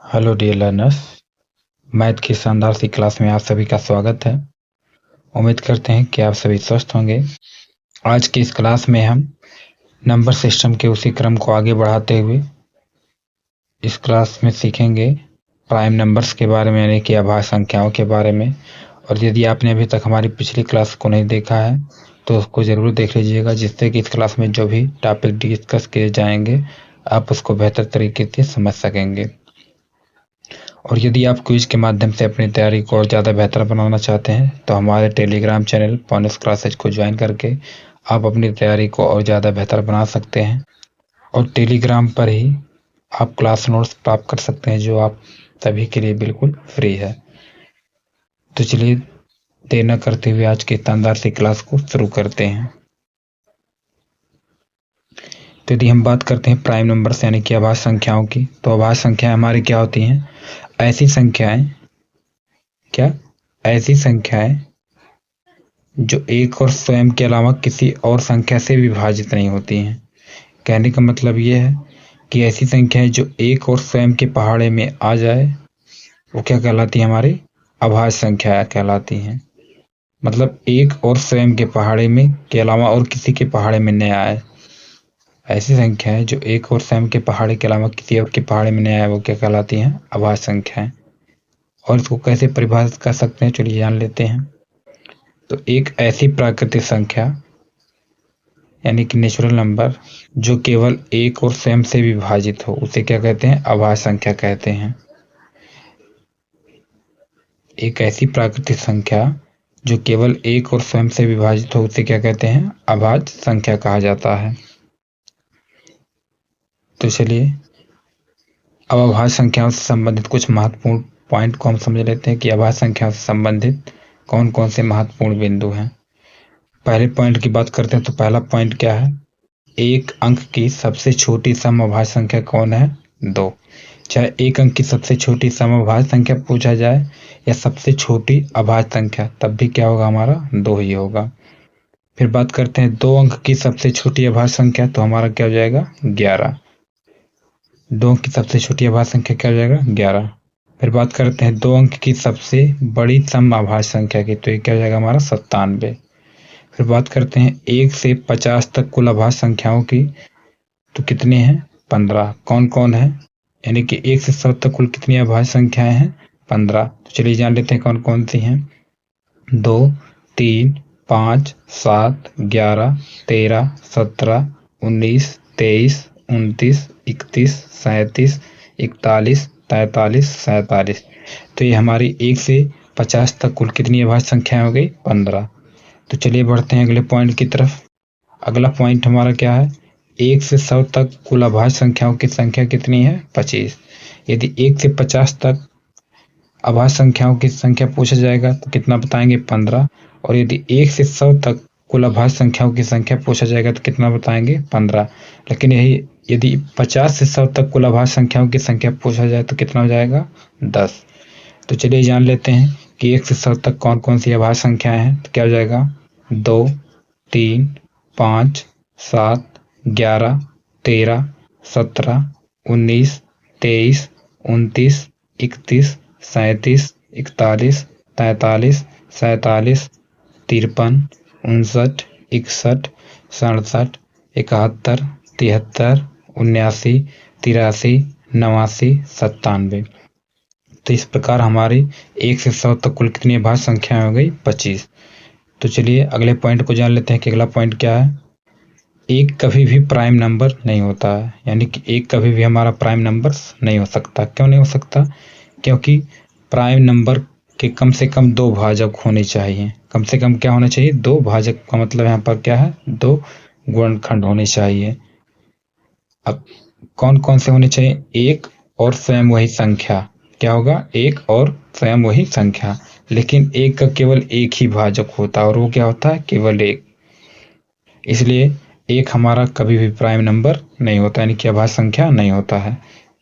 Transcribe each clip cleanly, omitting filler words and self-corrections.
Hello dear learners, math की शानदार सी class में आप सभी का स्वागत है। उम्मीद करते हैं कि आप सभी स्वस्थ होंगे। आज की इस क्लास में हम नंबर सिस्टम के उसी क्रम को आगे बढ़ाते हुए इस क्लास में सीखेंगे प्राइम नंबर्स के बारे में, यानी कि अभाज्य संख्याओं के बारे में। और यदि आपने अभी तक हमारी पिछली क्लास को नहीं देखा है तो उसको ज़रूर देख लीजिएगा, जिससे कि इस क्लास में जो भी टॉपिक डिस्कस किए जाएंगे आप उसको बेहतर तरीके से समझ सकेंगे। और यदि आप क्विज के माध्यम से अपनी तैयारी को और ज़्यादा बेहतर बनाना चाहते हैं तो हमारे टेलीग्राम चैनल पॉनिक्स क्लासेज को ज्वाइन करके आप अपनी तैयारी को और ज़्यादा बेहतर बना सकते हैं। और टेलीग्राम पर ही आप क्लास नोट्स प्राप्त कर सकते हैं, जो आप सभी के लिए बिल्कुल फ्री है। तो चलिए देर न करते हुए आज की शानदार सी क्लास को शुरू करते हैं। तो यदि हम बात करते हैं प्राइम नंबर्स यानी कि अभाज्य संख्याओं की, तो अभाज्य संख्याएं हमारी क्या होती हैं? ऐसी संख्याएं जो एक और स्वयं के अलावा किसी और संख्या से विभाजित नहीं होती हैं। कहने का मतलब ये है कि ऐसी संख्याएं जो एक और स्वयं के पहाड़े में आ जाए वो क्या कहलाती है? हमारी अभाज्य संख्या कहलाती हैं। मतलब एक और स्वयं के पहाड़े में के अलावा और किसी के पहाड़े में न आए। ऐसी संख्याएं जो एक और स्वयं के पहाड़े के अलावा किसी और के पहाड़े में न आए वो क्या कहलाती हैं? अभाज्य संख्याएं। और इसको कैसे परिभाषित कर सकते हैं, चलिए जान लेते हैं। तो एक ऐसी प्राकृतिक संख्या यानी कि नेचुरल नंबर जो केवल एक और स्वयं से विभाजित हो उसे क्या कहते हैं? अभाज्य संख्या कहते हैं। एक ऐसी प्राकृतिक संख्या जो केवल एक और स्वयं से विभाजित हो उसे क्या कहते हैं? अभाज्य संख्या कहा जाता है। तो चलिए अब अभाज्य संख्याओं से संबंधित कुछ महत्वपूर्ण पॉइंट को हम समझ लेते हैं कि अभाज्य संख्याओं से संबंधित कौन कौन से महत्वपूर्ण बिंदु हैं। पहले पॉइंट की बात करते हैं तो पहला पॉइंट क्या है? एक अंक की सबसे छोटी समअभाज्य संख्या कौन है? 2। चाहे एक अंक की सबसे छोटी समअभाज्य संख्या पूछा जाए या सबसे छोटी अभाज्य संख्या, तब भी क्या होगा? हमारा 2 ही होगा। फिर बात करते हैं 2 अंक की सबसे छोटी अभाज्य संख्या, तो हमारा क्या हो जाएगा? 11। 2 अंक की सबसे छोटी अभाज्य संख्या क्या हो जाएगा? 11। फिर बात करते हैं 2 अंक की सबसे बड़ी समअभाज्य संख्या की, तो ये क्या हो जाएगा? हमारा 97। फिर बात करते हैं 1 से 50 तक कुल अभाज्य संख्याओं की, तो कितनी हैं? 15। कौन कौन है? यानी कि 1 से 100 तक कुल कितनी अभाज्य संख्याएं हैं? 15। तो चलिए जान लेते हैं कौन कौन सी हैं। 2, 3, 5, 7, 11, 13, 17, 19, 23, 29, 31, 37, 41, 43, 47। तो ये हमारी 1 से 50 तक कुल कितनी अभाज्य संख्याएं हो गई? 15। तो चलिए बढ़ते हैं अगले पॉइंट की तरफ। अगला पॉइंट हमारा क्या है? 1 से 100 तक कुल अभाज्य संख्याओं की संख्या कितनी है? 25। यदि 1 से 50 तक अभाज्य संख्याओं की संख्या पूछा जाएगा तो कितना बताएंगे? 15। और यदि 1 से 100 तक कुल अभाज्य संख्याओं की संख्या पूछा जाएगा तो कितना बताएंगे? 15। लेकिन यही यदि 50 से 100 तक कुल अभाज्य संख्याओं की संख्या पूछा जाए तो कितना हो जाएगा? 10। तो चलिए जान लेते हैं कि 1 से 100 तक कौन कौन सी अभाज्य संख्याएं हैं। तो क्या हो जाएगा? 2, 3, 5, 7, 11, 13, 17, 19, 23, 29, 31, 37, 41, 43, 47, 53, 59, 61, 67, 71, 73, 79, 83, 89, 97। तो इस प्रकार हमारी 1 से 100 तक कुल कितनी अभाज्य संख्याएं हो गई? 25। तो चलिए अगले पॉइंट को जान लेते हैं कि अगला पॉइंट क्या है। एक कभी भी प्राइम नंबर नहीं होता है, यानी कि एक कभी भी हमारा प्राइम नंबर नहीं हो सकता। क्यों नहीं हो सकता? क्योंकि प्राइम नंबर के कम से कम 2 भाजक होने चाहिए। कम से कम क्या होना चाहिए? 2 भाजक का मतलब यहाँ पर क्या है? 2 गुणनखंड होने चाहिए। अब कौन कौन से होने चाहिए? एक और स्वयं वही संख्या। क्या होगा? एक और स्वयं वही संख्या। लेकिन एक का केवल एक ही भाजक होता है और वो क्या होता है? केवल एक। इसलिए एक हमारा कभी भी प्राइम नंबर नहीं होता, यानी कि अभाज्य संख्या नहीं होता है।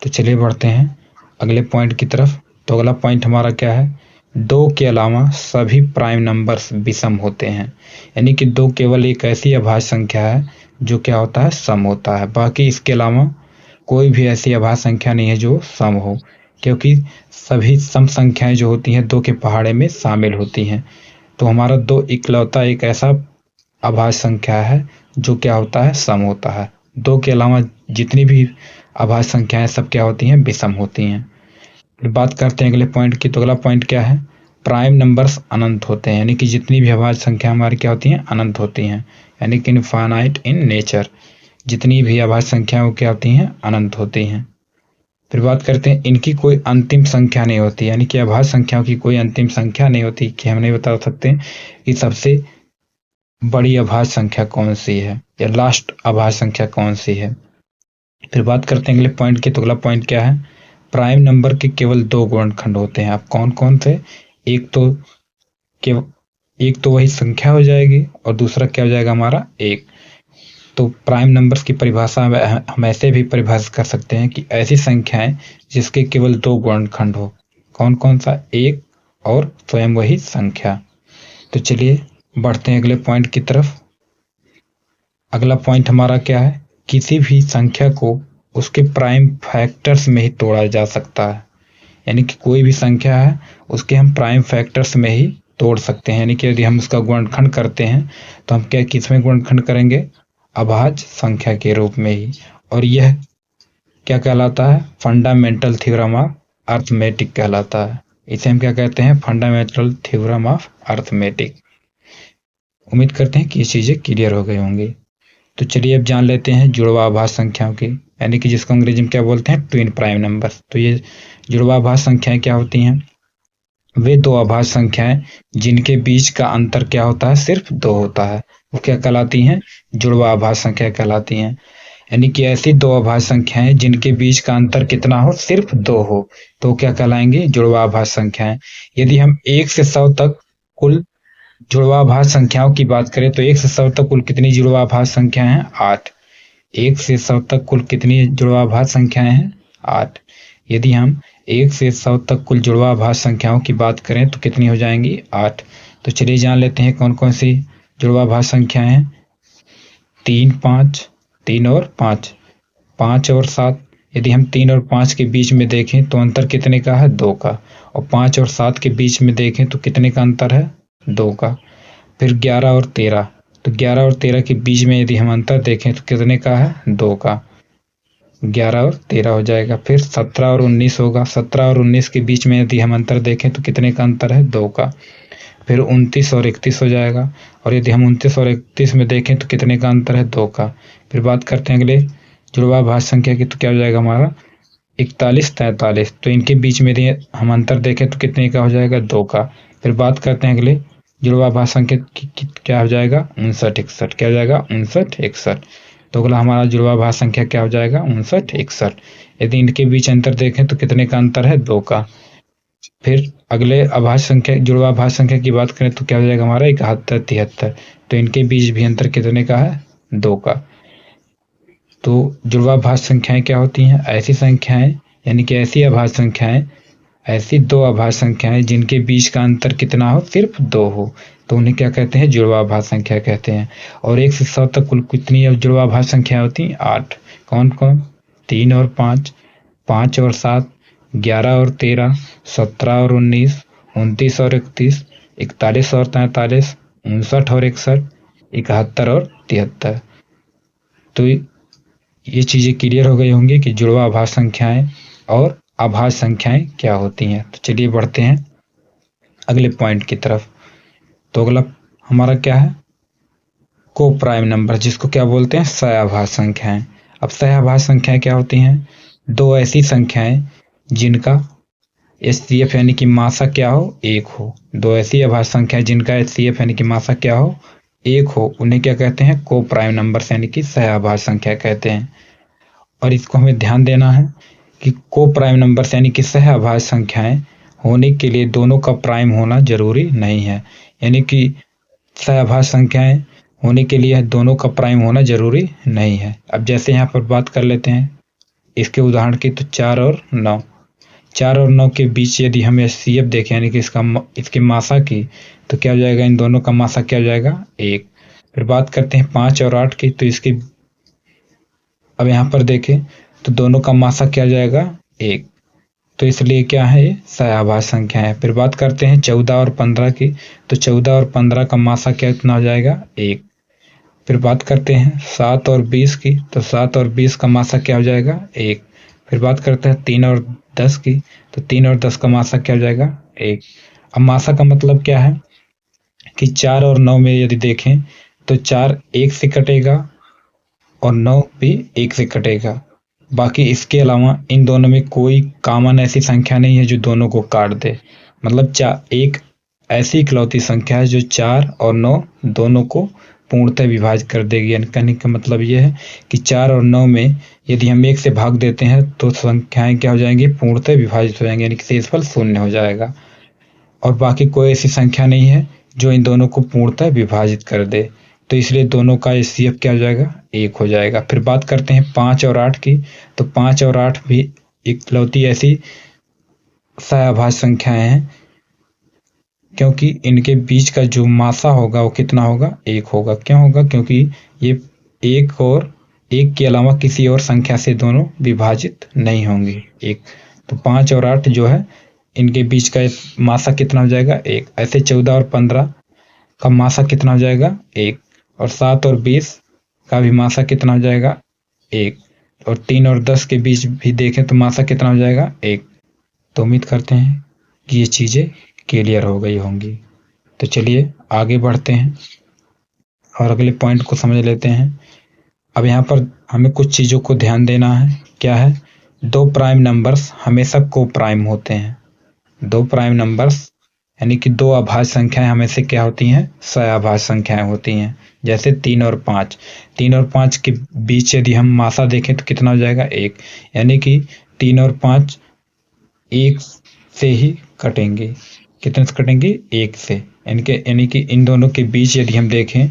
तो चलिए बढ़ते हैं अगले पॉइंट की तरफ। तो अगला पॉइंट हमारा क्या है? 2 के अलावा सभी प्राइम नंबर्स विषम होते हैं, यानी कि 2 केवल एक ऐसी अभाज्य संख्या है जो क्या होता है? सम होता है। बाकी इसके अलावा कोई भी ऐसी अभाज्य संख्या नहीं है जो सम हो। क्योंकि सभी सम संख्याएं जो होती हैं 2 के पहाड़े में शामिल होती हैं। तो हमारा 2 इकलौता एक ऐसा अभाज्य संख्या है जो क्या होता है, सम होता है। 2 के अलावा जितनी भी अभाज्य संख्याएं सब क्या होती हैं, विषम होती हैं। फिर बात करते हैं अगले पॉइंट की। तो अगला पॉइंट क्या है, प्राइम नंबर्स अनंत होते हैं, यानी कि जितनी भी अभाज्य संख्या हमारी क्या होती हैं, अनंत होती हैं, यानी कि इनफाइनाइट इन नेचर। जितनी भी अभाज्य संख्याएं वो क्या होती हैं, अनंत होती हैं। फिर बात करते हैं इनकी कोई अंतिम संख्या नहीं होती, यानी कि अभाज्य संख्याओं की कोई अंतिम संख्या नहीं होती कि हम नहीं बता सकते कि सबसे बड़ी अभाज्य संख्या कौन सी है या लास्ट अभाज्य संख्या कौन सी है। फिर बात करते हैं अगले पॉइंट की। तो अगला पॉइंट क्या है, प्राइम नंबर के केवल 2 गुणनखंड होते हैं। अब कौन कौन से, एक तो वही संख्या हो जाएगी और दूसरा क्या हो जाएगा हमारा, एक। तो प्राइम नंबर्स की परिभाषा हम ऐसे भी परिभाषित कर सकते हैं कि ऐसी संख्याएं जिसके केवल 2 गुणनखंड हो। कौन कौन सा, एक और स्वयं वही संख्या। तो चलिए बढ़ते हैं अगले पॉइंट की तरफ। अगला पॉइंट हमारा क्या है, किसी भी संख्या को उसके प्राइम फैक्टर्स में ही तोड़ा जा सकता है, यानी कि कोई भी संख्या है उसके हम प्राइम फैक्टर्स में ही तोड़ सकते हैं। यानी कि यदि हम उसका गुणनखंड करते हैं तो हम क्या किसमें गुणनखंड करेंगे, अभाज्य संख्या के रूप में ही। और यह क्या कहलाता है, फंडामेंटल थ्योरम ऑफ अर्थमेटिक कहलाता है। इसे हम क्या कहते हैं, फंडामेंटल थ्योरम ऑफ अर्थमेटिक। उम्मीद करते हैं कि ये चीजें क्लियर हो गई होंगी। तो चलिए अब जान लेते हैं जुड़वा अभाज्य संख्याओं की, यानी कि जिसको अंग्रेजी में क्या बोलते हैं, ट्विन प्राइम नंबर्स। तो ये जुड़वा अभाज्य संख्याएं क्या होती हैं, वे 2 अभाज्य संख्याएं जिनके बीच का अंतर क्या होता है, सिर्फ 2 होता है, वो क्या कहलाती हैं, जुड़वा अभाज्य संख्या कहलाती हैं। यानी कि ऐसी 2 अभाज्य संख्याएं जिनके बीच का अंतर कितना हो, सिर्फ 2 हो, तो क्या कहलाएंगे, जुड़वा अभाज्य संख्याएं। यदि हम 1 से 100 तक कुल जुड़वा अभाज्य संख्याओं की बात करें तो 1 से 100 तक कुल कितनी जुड़वा अभाज्य संख्याएं हैं, 8। 1 से 100 तक कुल कितनी जुड़वा अभाज्य संख्याएं हैं, 8। यदि हम 1 से 100 तक कुल जुड़वा अभाज्य संख्याओं की बात करें तो कितनी हो जाएंगी, 8। तो चलिए जान लेते हैं कौन कौन सी जुड़वा अभाज्य संख्याएं हैं। 3, 5, 3 और 5, 5 और 7। यदि हम 3 और 5 के बीच में देखें तो अंतर कितने का है, 2 का। और 5 और 7 के बीच में देखें तो कितने का अंतर है, 2 का। फिर 11 और 13, तो 11 और 13 के बीच में यदि हम अंतर देखें तो कितने का है, 2 का। 11 और 13 हो जाएगा। फिर 17 और 19 होगा, 17 और 19 के बीच में यदि हम अंतर देखें तो कितने का अंतर है, 2 का। फिर 29 और 31 हो जाएगा, और यदि हम 29 और 31 में देखें तो कितने का अंतर है, 2 का। फिर बात करते हैं अगले जुड़वा अभाज्य संख्या की, तो क्या हो जाएगा हमारा 41, 43। तो इनके बीच में यदि हम अंतर देखें तो कितने का हो जाएगा, 2 का। फिर बात करते हैं अगले जुड़वा अभाज्य संख्या की, क्या हो जाएगा 59, 61। क्या हो जाएगा 59, 61। तो अगला हमारा जुड़वा अभाज्य संख्या क्या हो जाएगा, 59, 61। यदि इनके बीच अंतर देखें तो कितने का अंतर है, 2 का। फिर अगले अभाज्य संख्या, जुड़वा अभाज्य संख्या की बात करें तो क्या हो जाएगा हमारा 71, 73। तो इनके बीच भी अंतर कितने का है, 2 का। तो जुड़वा अभाज्य संख्याएं क्या होती हैं, ऐसी संख्याएं, यानी कि ऐसी अभाज्य संख्याएं, ऐसी 2 अभाज्य संख्याएं जिनके बीच का अंतर कितना हो, सिर्फ 2 हो, तो उन्हें क्या कहते हैं, जुड़वा अभाज्य संख्या कहते हैं। और 1 से 100 तक कुल कितनी जुड़वा अभाज्य संख्याएं होती हैं, 8। कौन कौन, 3 और 5, 5 और 7, 11 और 13, 17 और 19, 29 और 31, 41 और 43, 59 और 61, 71 और 73। तो ये चीजें क्लियर हो गई होंगी कि जुड़वा अभाज्य संख्याएं और अभाज्य संख्याएं क्या होती हैं। तो चलिए बढ़ते हैं अगले पॉइंट की तरफ। तो अगला हमारा क्या है, को प्राइम नंबर, जिसको क्या बोलते हैं, सहअभाज्य संख्याएं। अब सहअभाज्य संख्याएं क्या होती हैं, 2 ऐसी संख्याएं जिनका HCF यानी कि मासा क्या हो, 1 हो। 2 ऐसी अभाज्य संख्याएं जिनका HCF यानी कि मासा क्या हो, 1 हो, उन्हें क्या कहते हैं, को प्राइम नंबर यानी कि सहअभाज्य संख्या कहते हैं। और इसको हमें ध्यान देना है कि को प्राइम नंबर यानी कि सहअभाज्य संख्याएं होने के लिए दोनों का प्राइम होना जरूरी नहीं है, यानी कि सहअभाज्य संख्याएं होने के लिए दोनों का प्राइम होना जरूरी नहीं है। अब जैसे यहाँ पर बात कर लेते हैं इसके उदाहरण की, तो 4 और 9, 4 और 9 के बीच यदि हम HCF देखें यानी कि इसके मासा की, तो क्या हो जाएगा, इन दोनों का मासा क्या हो जाएगा, 1। फिर बात करते हैं 5 और 8 की, तो इसके अब यहाँ पर देखें तो दोनों का मासा क्या हो जाएगा, 1। तो इसलिए क्या है, ये सहआभाज्य संख्या है। फिर बात करते हैं 14 और 15 की, तो 14 और 15 का मासा कितना हो जाएगा, 1। फिर बात करते हैं 7 और 20 की, तो 7 और 20 का मासा क्या हो जाएगा, 1। फिर बात करते हैं 3 और 10 की, तो 3 और 10 का मासा क्या हो जाएगा, 1। अब मासा का मतलब क्या है कि 4 और 9 में यदि देखें तो 4 1 से कटेगा और 9 भी 1 से कटेगा। बाकी इसके अलावा इन दोनों में कोई कॉमन ऐसी संख्या नहीं है जो दोनों को काट दे। मतलब एक ऐसी इकलौती संख्या है जो 4 और 9 दोनों को पूर्णतः विभाजित कर देगी। यानी कहने का मतलब ये है कि 4 और 9 में यदि हम 1 से भाग देते हैं तो संख्याएं क्या हो जाएंगी, पूर्णतः विभाजित हो जाएंगी, यानी कि शेषफल 0 हो जाएगा। और बाकी कोई ऐसी संख्या नहीं है जो इन दोनों को पूर्णतः विभाजित कर दे, तो इसलिए दोनों का एचसीएफ क्या हो जाएगा, 1 हो जाएगा। फिर बात करते हैं 5 और 8 की, तो 5 और 8 भी इकलौती ऐसी सहअभाज्य संख्याएं हैं क्योंकि इनके बीच का जो मासा होगा वो कितना होगा, 1 होगा। क्यों होगा, क्योंकि ये 1 और 1 के अलावा किसी और संख्या से दोनों विभाजित नहीं होंगे, 1। तो 5 और 8 जो है इनके बीच का मासा कितना हो जाएगा, 1। ऐसे 14 और 15 का मासा कितना हो जाएगा, 1। और 7 और 20 का भी मासा कितना हो जाएगा, 1। और 3 और 10 के बीच भी देखें तो मासा कितना हो जाएगा, 1। तो उम्मीद करते हैं कि ये चीज़ें क्लियर हो गई होंगी। तो चलिए आगे बढ़ते हैं और अगले पॉइंट को समझ लेते हैं। अब यहाँ पर हमें कुछ चीज़ों को ध्यान देना है। क्या है, 2 प्राइम नंबर्स हमेशा को प्राइम होते हैं। 2 प्राइम नंबर्स यानी कि 2 अभाज्य संख्याएं हमेशा क्या होती हैं, सहअभाज्य संख्याएं होती हैं। जैसे 3 और 5, 3 और 5 के बीच यदि हम मासा देखें तो कितना हो जाएगा, 1। यानी कि 3 और 5 1 से ही कटेंगे। कितने से कटेंगे, 1 से। यानी कि इन दोनों के बीच यदि हम देखें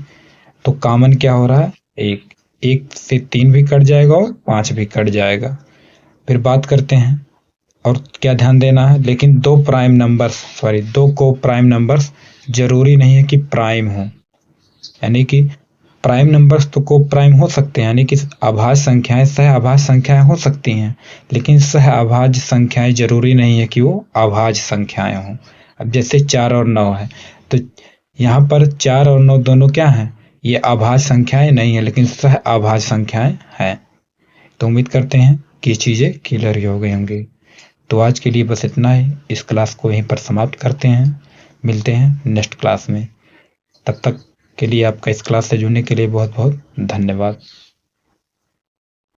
तो कॉमन क्या हो रहा है, 1। 1 से 3 भी कट जाएगा और 5 भी कट जाएगा। फिर बात करते हैं और क्या ध्यान देना है, लेकिन 2 को प्राइम नंबर्स जरूरी नहीं है कि प्राइम हो। यानी कि प्राइम नंबर्स तो को प्राइम हो सकते हैं, यानी कि अभाज्य संख्याएं सहअभाज्य संख्याएं हो सकती हैं, लेकिन सहअभाज्य संख्याएं जरूरी नहीं है कि वो अभाज्य संख्याएं हों। अब जैसे 4 और 9 है, तो यहाँ पर 4 और 9 दोनों क्या हैं, ये अभाज्य संख्याएं नहीं है लेकिन सहअभाज्य संख्याएं हैं। तो उम्मीद करते हैं कि ये चीज़ें क्लियर ही हो गई होंगी। तो आज के लिए बस इतना ही, इस क्लास को यहीं पर समाप्त करते हैं। मिलते हैं नेक्स्ट क्लास में। तब तक के लिए आपका इस क्लास से जुड़ने के लिए बहुत बहुत धन्यवाद।